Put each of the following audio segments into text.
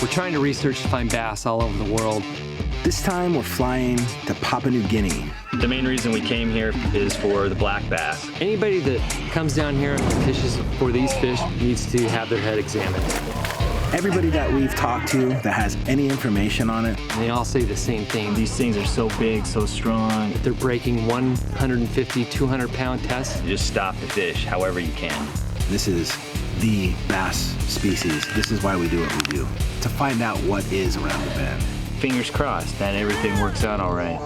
We're trying to research to find bass all over the world. This time we're flying to Papua New Guinea. The main reason we came here is for the black bass. Anybody that comes down here and fishes for these fish needs to have their head examined. Everybody that we've talked to that has any information on it, And they all say the same thing. These things are so big, so strong. They're breaking 150, 200-pound tests. You just stop the fish however you can. this is the bass species. This is why we do what we do, to find out what is around the bend. Fingers crossed that everything works out all right.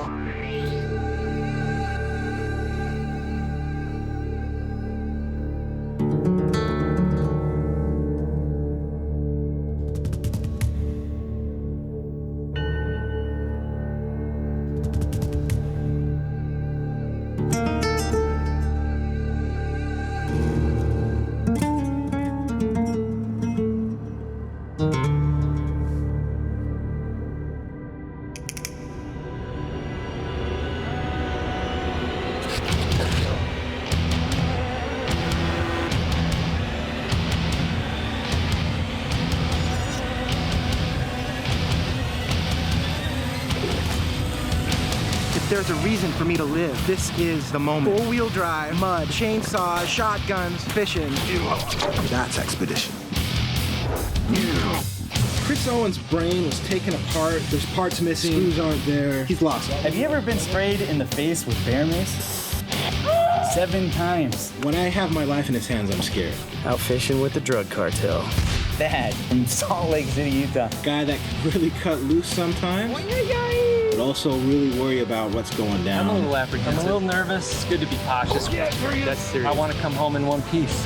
If there's a reason for me to live, this is the moment. Four-wheel drive, mud, chainsaws, shotguns, fishing. That's expedition. Chris Owen's brain was taken apart. There's parts missing. Screws aren't there. He's lost. Have you ever been sprayed in the face with bear mace? 7 times. When I have my life in his hands, I'm scared. Out fishing with the drug cartel. Dad from Salt Lake City, Utah. Guy that can really cut loose sometimes, but also really worry about what's going down. I'm a little apprehensive. I'm a little nervous. It's good to be cautious. That's serious. I want to come home in one piece.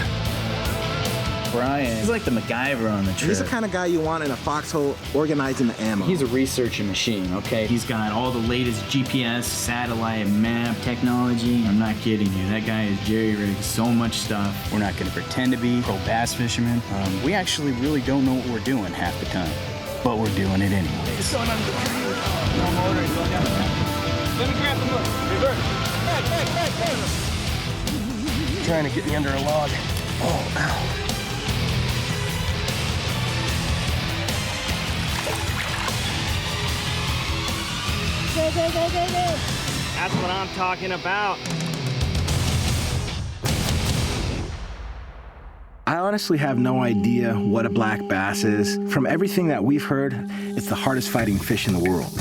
Brian, he's like the MacGyver on the trip. He's the kind of guy you want in a foxhole organizing the ammo. He's a researching machine, okay? He's got all the latest GPS, satellite, map technology. I'm not kidding you. That guy is jerry-rigged so much stuff. We're not gonna pretend to be pro bass fishermen. We actually really don't know what we're doing half the time, but we're doing it anyways. It's going under the tree. No motor, it's going down the path. Let me grab the hook. Reverse. Back. Trying to get me under a log. Oh, ow. Go, go, go, go, go. That's what I'm talking about. I honestly have no idea what a black bass is. From everything that we've heard, it's the hardest fighting fish in the world.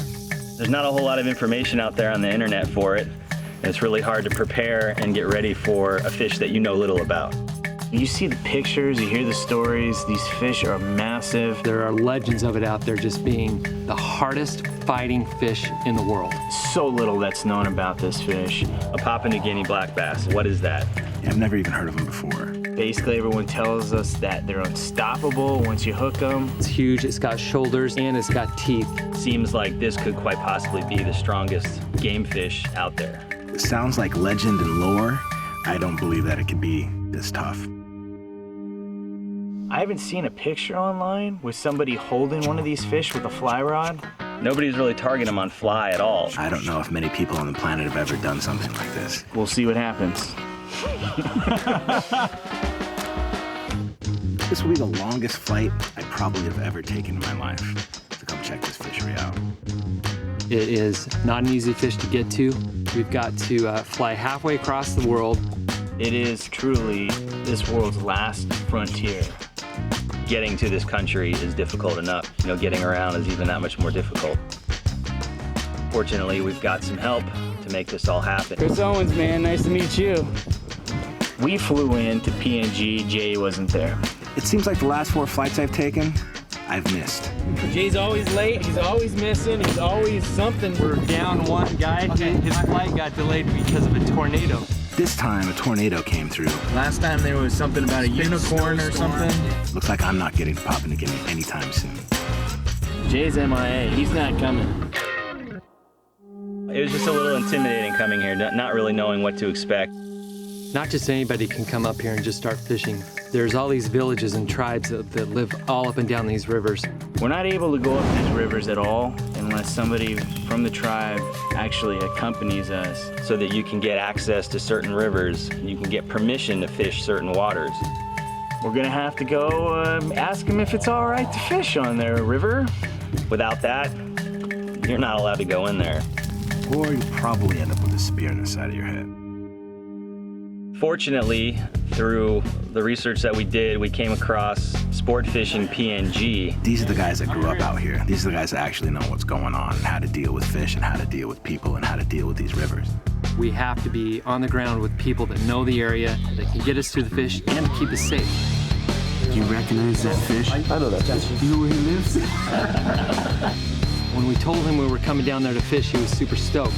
There's not a whole lot of information out there on the internet for it. And it's really hard to prepare and get ready for a fish that you know little about. You see the pictures, you hear the stories, these fish are massive. There are legends of it out there just being the hardest fighting fish in the world. So little that's known about this fish. A Papua New Guinea black bass, what is that? Yeah, I've never even heard of them before. Basically, everyone tells us that they're unstoppable once you hook them. It's huge, it's got shoulders, and it's got teeth. Seems like this could quite possibly be the strongest game fish out there. It sounds like legend and lore. I don't believe that it could be this tough. I haven't seen a picture online with somebody holding one of these fish with a fly rod. Nobody's really targeting them on fly at all. I don't know if many people on the planet have ever done something like this. We'll see what happens. This will be the longest flight I probably have ever taken in my life to come check this fishery out. It is not an easy fish to get to. We've got to fly halfway across the world. It is truly this world's last frontier. Getting to this country is difficult enough. You know, getting around is even that much more difficult. Fortunately, we've got some help to make this all happen. Chris Owens, man, nice to meet you. We flew in to PNG, Jay wasn't there. It seems like the last 4 flights I've taken, I've missed. Jay's always late, he's always missing, he's always something. We're down one guy. His flight got delayed because of a tornado. This time, a tornado came through. Last time there was something about a unicorn or something. Looks like I'm not getting to Papua New Guinea anytime soon. Jay's MIA, he's not coming. It was just a little intimidating coming here, not really knowing what to expect. Not just anybody can come up here and just start fishing. There's all these villages and tribes that live all up and down these rivers. We're not able to go up these rivers at all unless somebody from the tribe actually accompanies us so that you can get access to certain rivers and you can get permission to fish certain waters. we're gonna have to go ask them if it's all right to fish on their river. Without that, you're not allowed to go in there. Or you probably end up with a spear in the side of your head. Fortunately, through the research that we did, we came across Sport Fishing PNG. These are the guys that grew up out here. These are the guys that actually know what's going on and how to deal with fish and how to deal with people and how to deal with these rivers. We have to be on the ground with people that know the area, that can get us to the fish and keep us safe. Do you recognize that fish? I know that fish. You know where he lives? When we told him we were coming down there to fish, he was super stoked.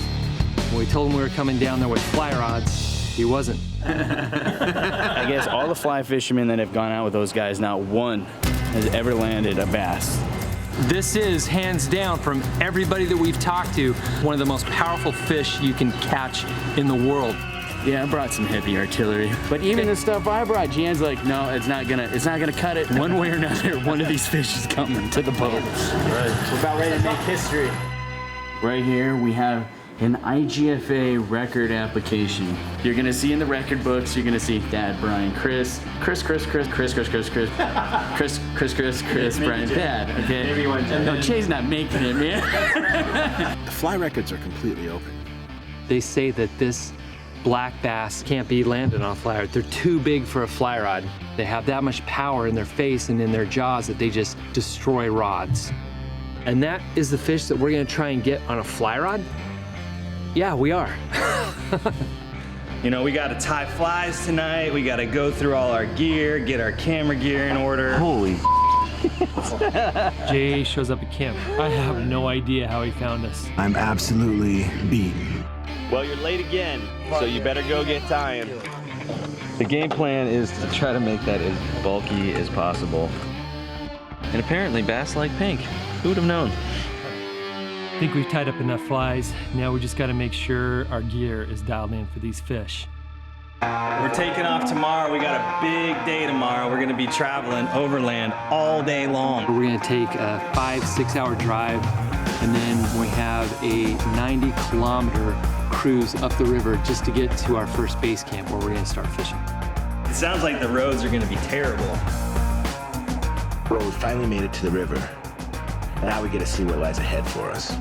When we told him we were coming down there with fly rods, he wasn't. I guess all the fly fishermen that have gone out with those guys, not one has ever landed a bass. This is, hands down, from everybody that we've talked to, one of the most powerful fish you can catch in the world. Yeah, I brought some heavy artillery, but even the stuff I brought, Jan's like, no, it's not gonna cut it. One way or another, one of these fish is coming to the boat. Right. We're about ready to make history. Right here, we have an IGFA record application. You're gonna see in the record books, you're gonna see Dad, Brian, Chris, Brian, Dad, okay? Maybe one time. No, Jay's not making it, man. The fly records are completely open. They say that this black bass can't be landed on a fly rod. They're too big for a fly rod. They have that much power in their face and in their jaws that they just destroy rods. And that is the fish that we're gonna try and get on a fly rod? Yeah, we are. You know, we gotta tie flies tonight. We gotta go through all our gear, get our camera gear in order. Holy. Jay shows up at camp. I have no idea how he found us. I'm absolutely beaten. Well, you're late again, so you better go get tying. The game plan is to try to make that as bulky as possible. And apparently bass like pink. Who would have known? I think we've tied up enough flies. Now we just gotta make sure our gear is dialed in for these fish. We're taking off tomorrow. We got a big day tomorrow. We're gonna be traveling overland all day long. We're gonna take a 5-6 hour drive, and then we have a 90-kilometer cruise up the river just to get to our first base camp where we're gonna start fishing. It sounds like the roads are gonna be terrible. Well, we finally made it to the river. Now we get to see what lies ahead for us.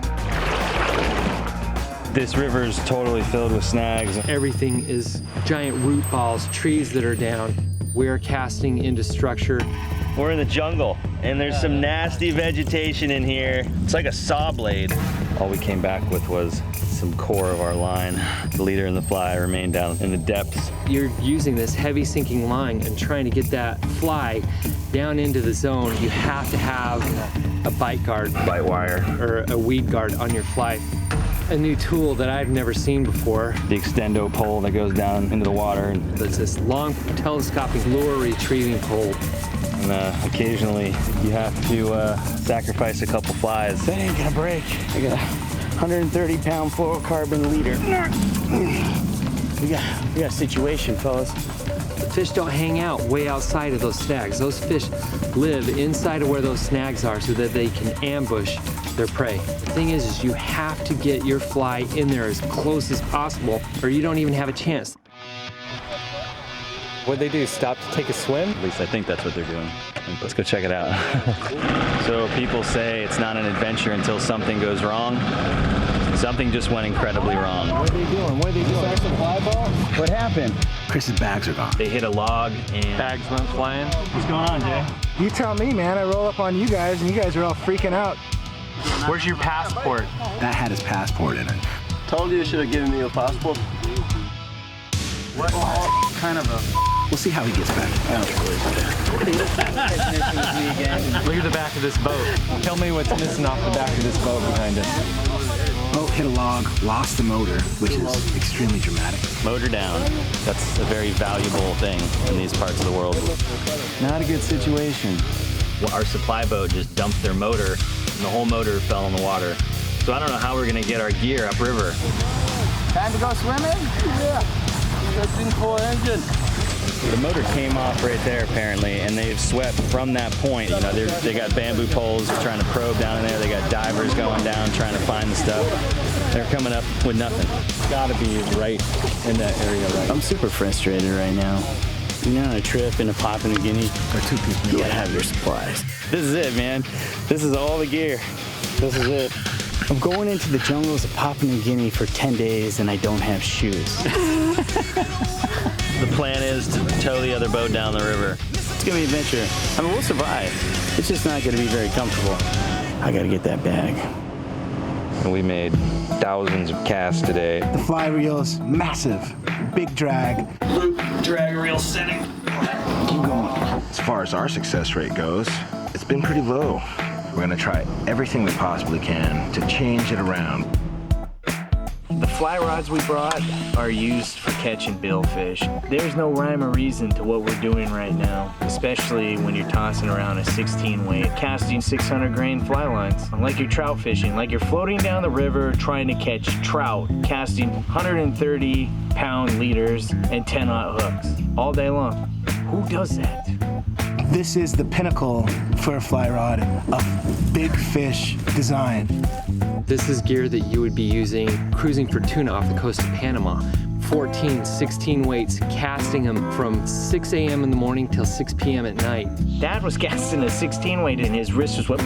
This river is totally filled with snags. Everything is giant root balls, trees that are down. We're casting into structure. We're in the jungle, and there's some nasty vegetation in here. It's like a saw blade. All we came back with was some core of our line. The leader and the fly remained down in the depths. You're using this heavy sinking line and trying to get that fly down into the zone. You have to have a bite guard. Bite wire. Or a weed guard on your fly. A new tool that I've never seen before. The extendo pole that goes down into the water. It's this long telescopic lure retrieving pole. And occasionally you have to sacrifice a couple flies. That ain't gonna break. I got a 130-pound fluorocarbon leader. We got a situation, fellas. The fish don't hang out way outside of those snags. Those fish live inside of where those snags are so that they can ambush their prey. The thing is you have to get your fly in there as close as possible or you don't even have a chance. What'd they do, stop to take a swim? At least I think that's what they're doing. Let's go check it out. So people say it's not an adventure until something goes wrong. Something just went incredibly wrong. What are they doing? What are they doing? Some fly ball? What happened? Chris's bags are gone. They hit a log and Bags went flying. What's going on, Jay? You tell me, man. I roll up on you guys, and you guys are all freaking out. Where's your passport? That had his passport in it. Told you should have given me a passport. What kind of a... We'll see how he gets back. Look at the back of this boat. Tell me what's missing off the back of this boat behind us. Boat hit a log, lost the motor, which is extremely dramatic. Motor down. That's a very valuable thing in these parts of the world. Not a good situation. Well, our supply boat just dumped their motor, and the whole motor fell in the water. So I don't know how we're gonna get our gear upriver. Time to go swimming? Yeah. That's in full engine. The motor came off right there apparently, and they've swept from that point. You know, they got bamboo poles trying to probe down in there. They got divers going down trying to find the stuff. They're coming up with nothing. It's gotta be right in that area, right? I'm super frustrated right now. You're on a trip into Papua New Guinea, Or 2 people. you gotta have your supplies. This is it, man. This is all the gear. This is it. I'm going into the jungles of Papua New Guinea for 10 days and I don't have shoes. The plan is to tow the other boat down the river. It's gonna be an adventure. I mean, we'll survive. It's just not gonna be very comfortable. I gotta get that bag. And we made thousands of casts today. The fly reel's massive, big drag. Drag reel setting. Keep going. As far as our success rate goes, it's been pretty low. We're gonna try everything we possibly can to change it around. The fly rods we brought are used for catching billfish. There's no rhyme or reason to what we're doing right now, especially when you're tossing around a 16 weight, casting 600 grain fly lines. Like you're trout fishing, like you're floating down the river trying to catch trout, casting 130 pound leaders and 10-aught hooks all day long. Who does that? This is the pinnacle for a fly rod of big fish design. This is gear that you would be using cruising for tuna off the coast of Panama. 14, 16 weights, casting them from 6 a.m. in the morning till 6 p.m. at night. Dad was casting a 16 weight and his wrist just went.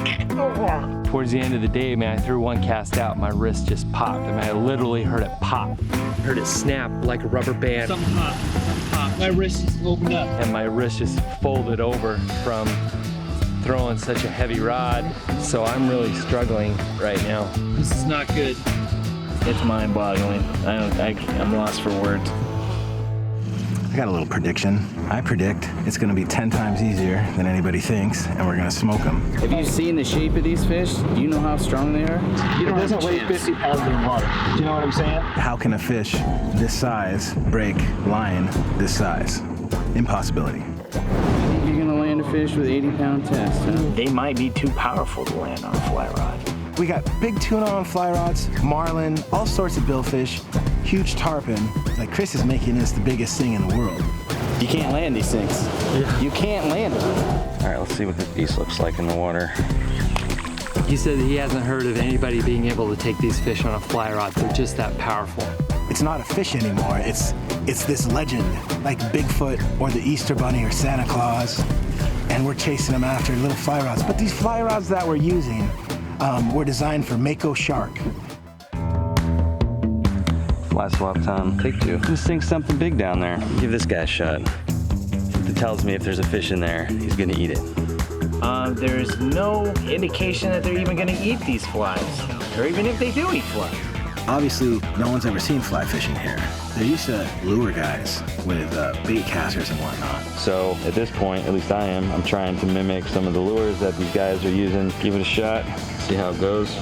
Towards the end of the day, man, I threw one cast out, my wrist just popped. I mean, I literally heard it pop. Heard it snap like a rubber band. Something popped. My wrist just opened up. And my wrist just folded over from throwing such a heavy rod. So I'm really struggling right now. This is not good. It's mind-boggling. I'm lost for words. I got a little prediction. I predict it's gonna be 10 times easier than anybody thinks, and we're gonna smoke them. Have you seen the shape of these fish? Do you know how strong they are? It doesn't weigh 50 pounds in water. Do you know what I'm saying? How can a fish this size break line this size? Impossibility. You're gonna land a fish with 80-pound test, huh? They might be too powerful to land on a fly rod. We got big tuna on fly rods, marlin, all sorts of billfish, huge tarpon. Like Chris is making this the biggest thing in the world. You can't land these things. Yeah. You can't land them. All right, let's see what this beast looks like in the water. He said that he hasn't heard of anybody being able to take these fish on a fly rod. They're just that powerful. It's not a fish anymore. It's this legend, like Bigfoot or the Easter Bunny or Santa Claus. And we're chasing them after little fly rods. But these fly rods that we're using were designed for mako shark. Fly swap time, take 2. This thing's something big down there. Give this guy a shot. It tells me if there's a fish in there, he's gonna eat it. There's no indication that they're even gonna eat these flies, or even if they do eat flies. Obviously, no one's ever seen fly fishing here. They're used to lure guys with bait casters and whatnot. So at this point, at least I am, I'm trying to mimic some of the lures that these guys are using. Give it a shot, see how it goes.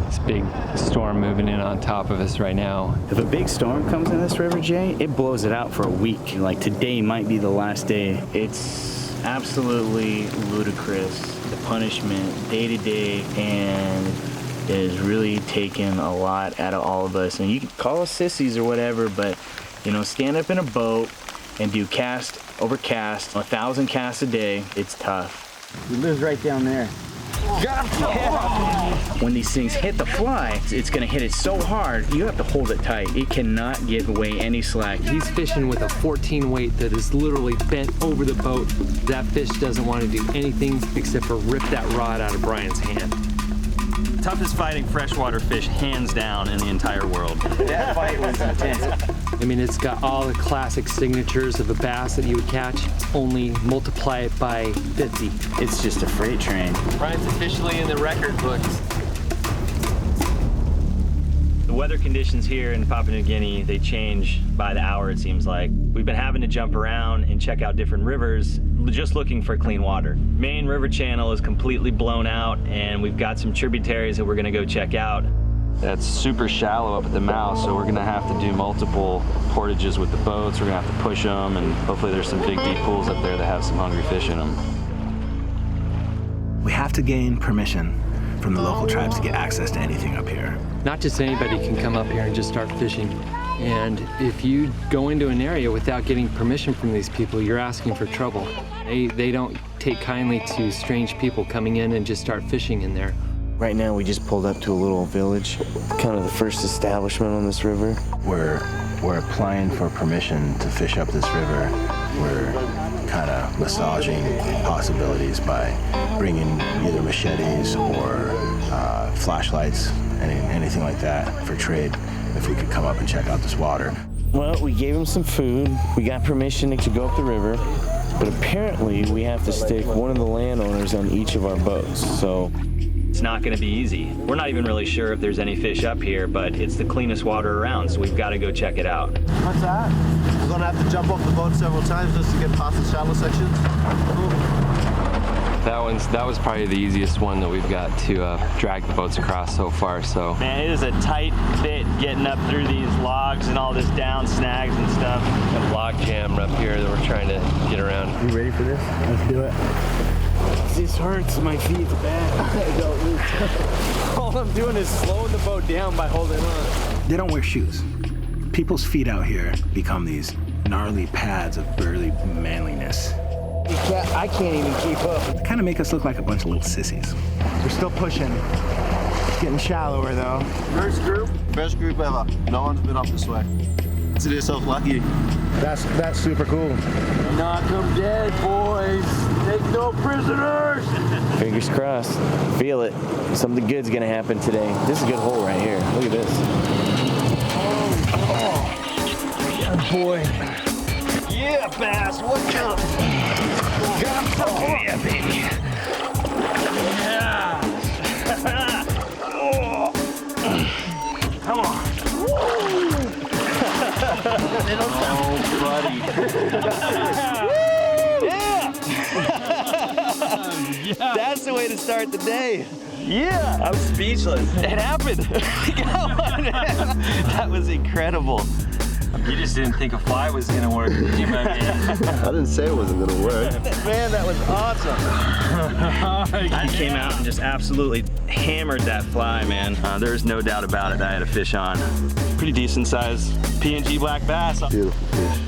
This big storm moving in on top of us right now. If a big storm comes in this river, Jay, it blows it out for a week. Like today might be the last day. It's absolutely ludicrous, the punishment day to day, and it has really taken a lot out of all of us. And you can call us sissies or whatever, but you know, stand up in a boat and do cast over cast, 1,000 casts a day. It's tough. He lives right down there. When these things hit the fly, it's gonna hit it so hard, you have to hold it tight. It cannot give away any slack. He's fishing with a 14 weight that is literally bent over the boat. That fish doesn't want to do anything except for rip that rod out of Brian's hand. Toughest fighting freshwater fish, hands down, in the entire world. That fight was intense. I mean, it's got all the classic signatures of a bass that you would catch, only multiply it by 50. It's just a freight train. Brian's officially in the record books. The weather conditions here in Papua New Guinea, they change by the hour, it seems like. We've been having to jump around and check out different rivers, just looking for clean water. Main river channel is completely blown out, and we've got some tributaries that we're gonna go check out. That's super shallow up at the mouth, so we're gonna have to do multiple portages with the boats. We're gonna have to push them, and hopefully there's some big deep pools up there that have some hungry fish in them. We have to gain permission from the local tribes to get access to anything up here. Not just anybody can come up here and just start fishing. And if you go into an area without getting permission from these people, you're asking for trouble. They don't take kindly to strange people coming in and just start fishing in there. Right now we just pulled up to a little village, kind of the first establishment on this river. We're we're applying for permission to fish up this river. We're kind of massaging possibilities by bringing either machetes or flashlights, anything like that for trade, if we could come up and check out this water. Well, we gave him some food. We got permission to go up the river, but apparently we have to stick one of the landowners on each of our boats, so it's not going to be easy. We're not even really sure if there's any fish up here, but it's the cleanest water around, so we've got to go check it out. What's that? We're gonna have to jump off the boat several times just to get past the shallow section. That was probably the easiest one that we've got to drag the boats across so far. So Man, it is a tight fit getting up through these logs and all this down snags and stuff. got a log jam up here that we're trying to get around. You ready for this? Let's do it. This hurts my feet bad. All I'm doing is slowing the boat down by holding on. They don't wear shoes. People's feet out here become these gnarly pads of burly manliness. I can't even keep up. Kind of make us look like a bunch of little sissies. We're still pushing. It's getting shallower though. First group ever. No one's been up this way. Consider yourself lucky. That's super cool. Knock 'em dead, boys. Take no prisoners. Fingers crossed. Feel it. Something good's going to happen today. This is a good hole right here. Look at this. Oh boy. Yeah, bass, what's up? Got him. Oh yeah, baby. Yeah. Oh. Come on. Oh, buddy. Yeah. That's the way to start the day. Yeah. I'm speechless. It happened. That was incredible. You just didn't think a fly was gonna work. I didn't say it wasn't gonna work. Man, that was awesome. I came out and just absolutely hammered that fly, man. There's no doubt about it. I had a fish on. Pretty decent size PNG black bass. Beautiful fish.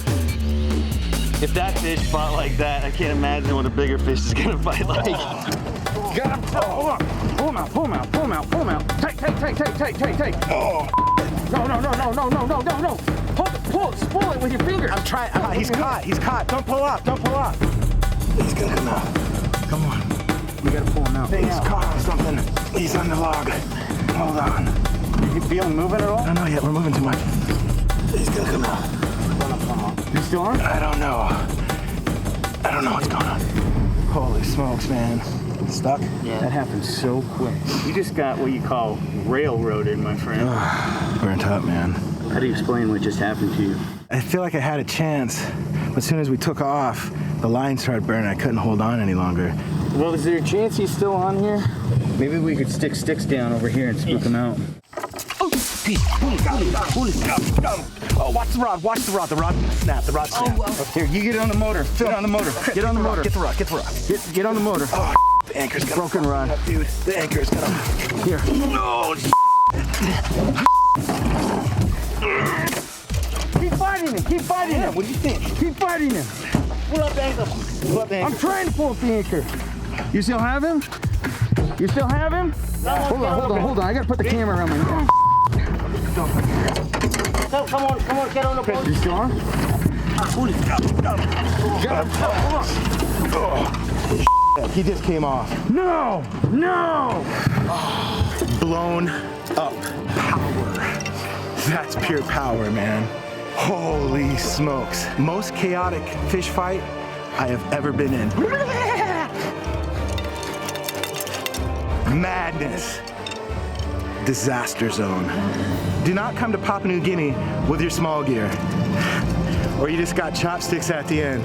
If that fish fought like that, I can't imagine what a bigger fish is gonna fight like. Got him. Oh, hold on. Pull him out, pull him out, pull him out, pull him out. Take. Oh. No. Pull it with your finger. I'm trying. He's caught. Don't pull up. He's gonna come out. Come on. We gotta pull him out. He's caught on something. He's on the log. Hold on. You feel him moving at all? No, not yet. We're moving too much. He's gonna come out. You still on? I don't know what's going on. Holy smokes, man. Stuck? Yeah. That happened so quick. You just got what you call railroaded, my friend. Burnt up, man. How do you explain what just happened to you? I feel like I had a chance, but as soon as we took off, the line started burning. I couldn't hold on any longer. Well, is there a chance he's still on here? Maybe we could stick sticks down over here and spook him out. Oh, watch the rod. The rod snapped. Here, you get on the motor. Get on the motor. Get on the motor. Get the rod. Get on the motor. Oh, the anchor's got broken rod. Dude, the anchor's got Here. No. Keep fighting him. What do you think? Keep fighting him. Pull up the anchor. I'm trying to pull up the anchor. You still have him? Hold on. I gotta put the camera around my neck. Come on, get on the boat. You still on? He just came off. No! Blown up power. That's pure power, man. Holy smokes. Most chaotic fish fight I have ever been in. Madness. Disaster zone. Do not come to Papua New Guinea with your small gear, or you just got chopsticks at the end.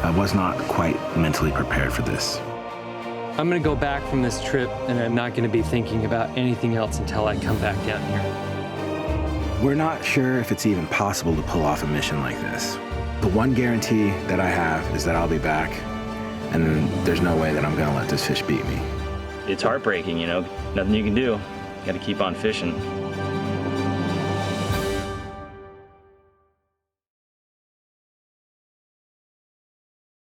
I was not quite mentally prepared for this. I'm gonna go back from this trip and I'm not gonna be thinking about anything else until I come back down here. We're not sure if it's even possible to pull off a mission like this. The one guarantee that I have is that I'll be back, and there's no way that I'm gonna let this fish beat me. It's heartbreaking, you know. Nothing you can do. You gotta keep on fishing.